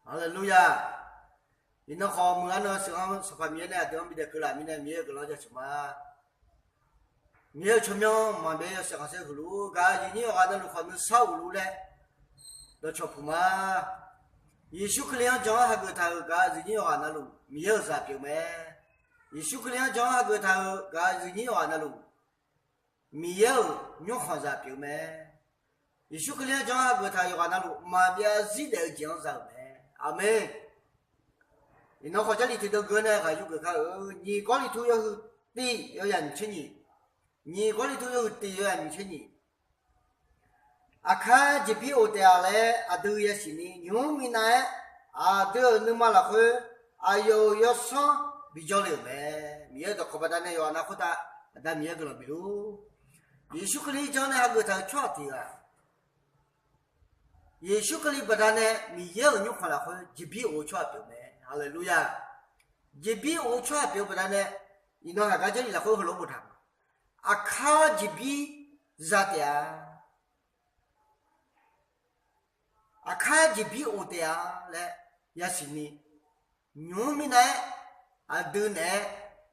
哈利路亚！你那好么呢？是块面呢？对我们的够了，面呢面个老叫什么？面出名嘛，面要上山个路，噶一年话那路可能少路嘞，那吃铺嘛。一宿可两张还个他噶一年话那路面有啥表没？一宿可两张还个他噶一年话那路面有用好啥表没？一宿可两张还个他话那路嘛面谁都讲啥没？阿妹。你那好家里头的歌呢，还有个看你家里头要地要人吃你家里头有地要人吃你。啊，看这边我掉来啊，都也是你，农民呢啊，都那么了会啊，要上比较流呗，米的可不单呢要那好大，但米个了没有。也许可里讲呢，还个他确定啊。也许可里不单呢，米也有你看了会，这边我确定呗。哈利路亚！这边我确定不单呢，你那还这里来会萝卜汤，啊，看这边咋的啊？啊，看这边我的啊，来也是你，农民呢啊都呢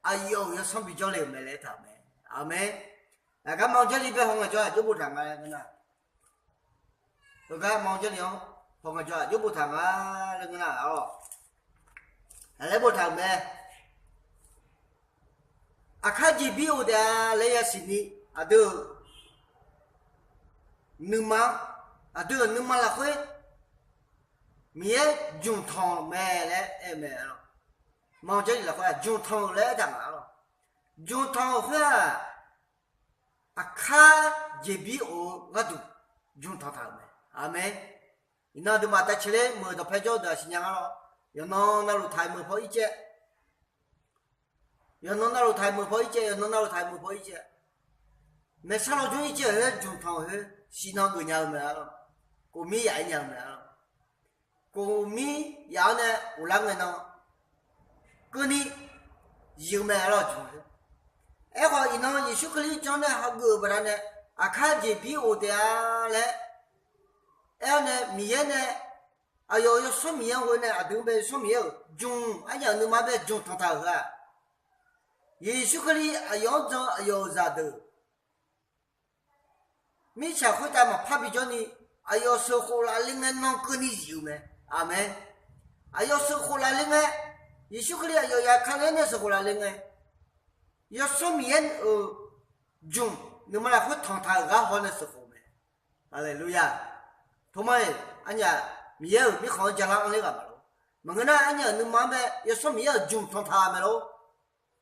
啊要上比较流没来他们，阿妹，那个忙这里边红个叫就不谈啊，真的，那个忙这里红个叫就不谈啊，那个呐哦。来不谈呗，啊，看这边我的来也是你，啊都，你嘛，啊都你嘛来会，面中汤买来哎买了，忙这里来会中汤来干嘛了？中汤会啊，看这边我都中汤买，啊没，你那都嘛带起来，没得拍照的新疆了。要弄那路台没跑一截，要弄那路台没跑一截，要弄那路台没跑一截。那上了就一截儿，中汤后，西南个娘没了，国米也娘没了，国米也呢，我啷个弄？个你又没了中。哎好，一弄一宿可里讲呢，还个不然呢？啊，看这比我的来，哎呢，米呢？啊要说明我呢，啊都被说明中，俺讲你妈被中通他个，也许可以啊要中啊要啥的，没钱回答嘛，怕比较你啊要收获了另外弄个你有没？阿妹，啊要收获了另外，也许可以啊要看来那收获了另外，要说明中，你们来会通他个好的时候没？阿来路亚，同埋俺家。米有米好讲了那个嘛咯，么个呢？俺家你妈呗，要说米有中通他们咯，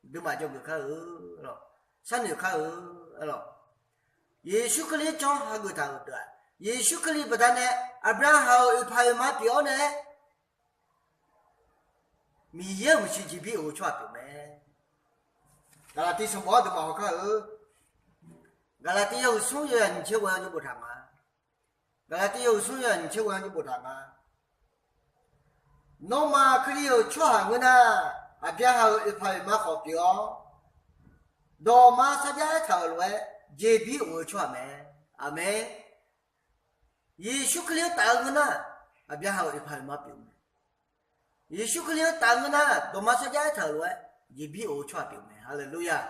你嘛就不看咯，三年看咯，也许可以讲还个他对，也许可以不但呢，啊不然还有派马标呢，米也不是这边我全对没，噶拉第什么都不好看噶拉第有送人你去我就不谈啊。噶拉第有送人，你去玩就不谈啊。那么可以有吃韩国呢，啊边还有一排蛮好标，那么啥家头来，这边我吃没，啊没，也许可以打个呢，啊边还有一排蛮标，也许可以打个呢，那么啥家头来，这边我吃标没，哈利路亚，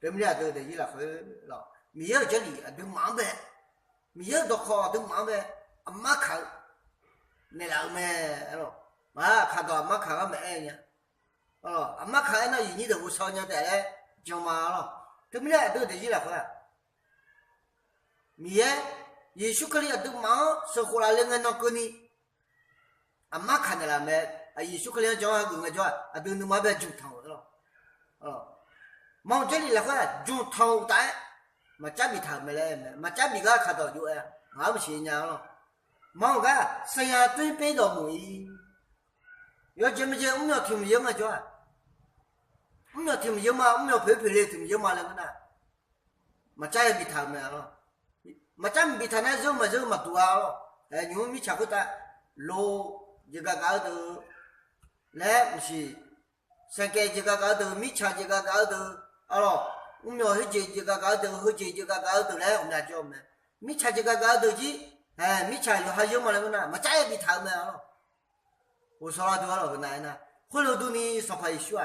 对不对？都得一来回了，没有这里都忙呗。米有多好都忙呗，阿妈看，你老咩咯？嘛看到阿妈看个咩呢？哦，阿妈看那一年都少年带来讲嘛咯，对不对？都得一来回。米也许可里都忙，生活了另外那个呢，阿妈看的了没？啊，也许可里讲个个讲，啊都那么别中汤了，哦，忙这里来回中汤带。mà chắc bị thằng mày lên mà chắc bị cái khát đỏ dụ à ngáo bị xì nhau lo mong cái xây nhà tuyên bế đồ mũi giờ chỉ mới ông nhỏ tìm giống mà cho ông nhỏ tìm giống mà ông nhỏ phê phê lên tìm giống mà là cái nào mà chắc bị thằng mày lo mà chắc bị thằng này giống mà tụi ao nhưng mà chắc cái ta lô gì cái từ lẽ gì sang cái cái từ mi chắc cái từ alo ông nhỏ hơi chị cái từ hơi chị cái từ đấy ông nhà cho mày mi cha cái từ gì mi cha yo hay yo mà là cái nào mà trái bị thằng mày 我说了多少个奶呢？后头都你说怕一说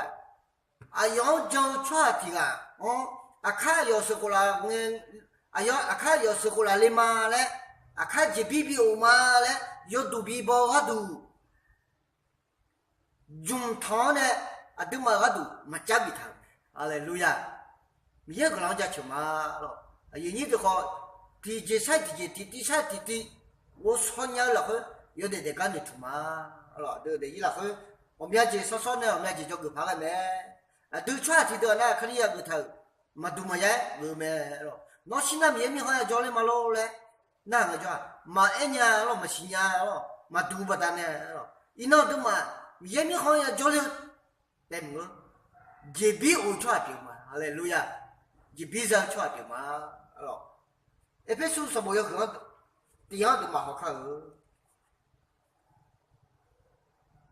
啊，要叫出题啊，哦，啊看要是过来啊看要是过来的嘛嘞，啊看这比比我嘛嘞，要读比包啊读，用汤呢啊都嘛啊读，嘛加比汤，阿来路亚，米个人家去嘛咯，啊有你的话，第三题，我说你了后，有的干的出嘛，咯，对的，伊了后，我们家这说呢，我们家这叫个怕个咩？啊，都出题的那肯定要个头，嘛读嘛呀，个咩咯？那现在面好像教的嘛咯嘞，那个叫嘛一年咯，嘛新年咯，嘛读不单呢咯，伊那都嘛面好像教的，对么？这比我出题嘛，哈利路亚，这比上出题嘛，咯，一本书什么要个，第二都嘛好看哦。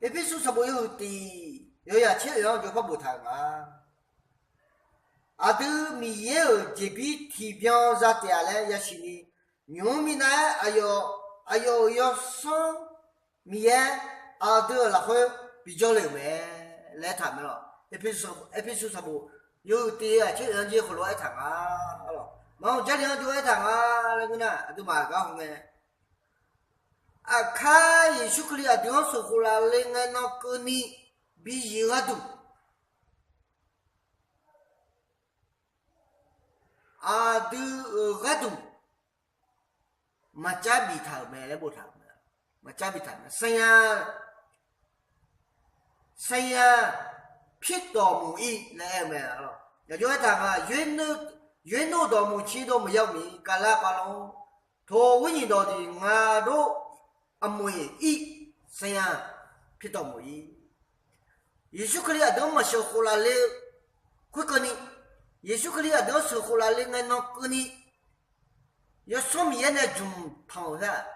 一本书什么有的，有呀，这样就不不谈啊。啊，都米有这边提标啥的嘞，也是你牛米呢，要上米啊，都然后比较流呗，来谈了。一本书什么有的啊，这样就回来谈啊，咯。然后家里就爱谈啊，那个呢，都嘛搞红的。啊，看耶稣克里啊，地方说回来，另外那个你比一个多。啊，都个多，嘛加比他没来不他们，嘛加比他们，生呀，撇到母一来没了，也就他啊，原路到母亲都没有米，干啦巴龙，头问你到的我都啊母一，生呀，撇到母一，耶稣克里啊，都没学过来嘞，会跟你。耶稣克里亚都是后来另外那个呢，要说明那种汤噻，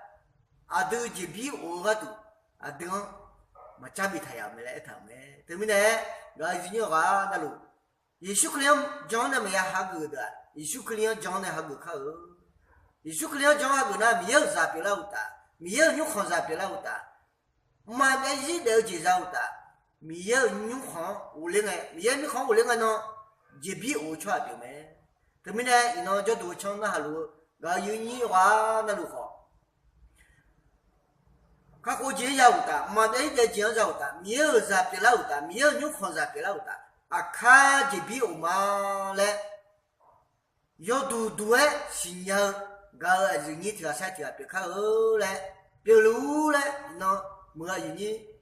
啊都就比我个多，啊等嘛加比他呀没来汤没，对不对？那是你话那路，耶稣克里亚讲的没有哈个的，耶稣克里亚讲的哈个看哦，耶稣克里亚讲哈个那没有啥别了的，没有你看啥别了的，嘛没一了解啥的，没有你看我另外，没有你看我另外呢。这比我出来没？对不对？你那叫多强那路，那有你话那路好。他国际要的，嘛那个讲要的，没有啥别了的，没有你看啥别了的。啊，看这比我嘛嘞，要多新疆，个是你条三条别看后嘞，别路嘞，那没有你。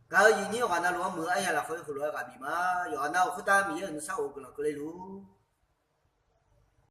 Kalau ini orang nak luar mula ayah lah kau keluar kami mah, ya anak aku tak mia nak sahur kalau kau lelu.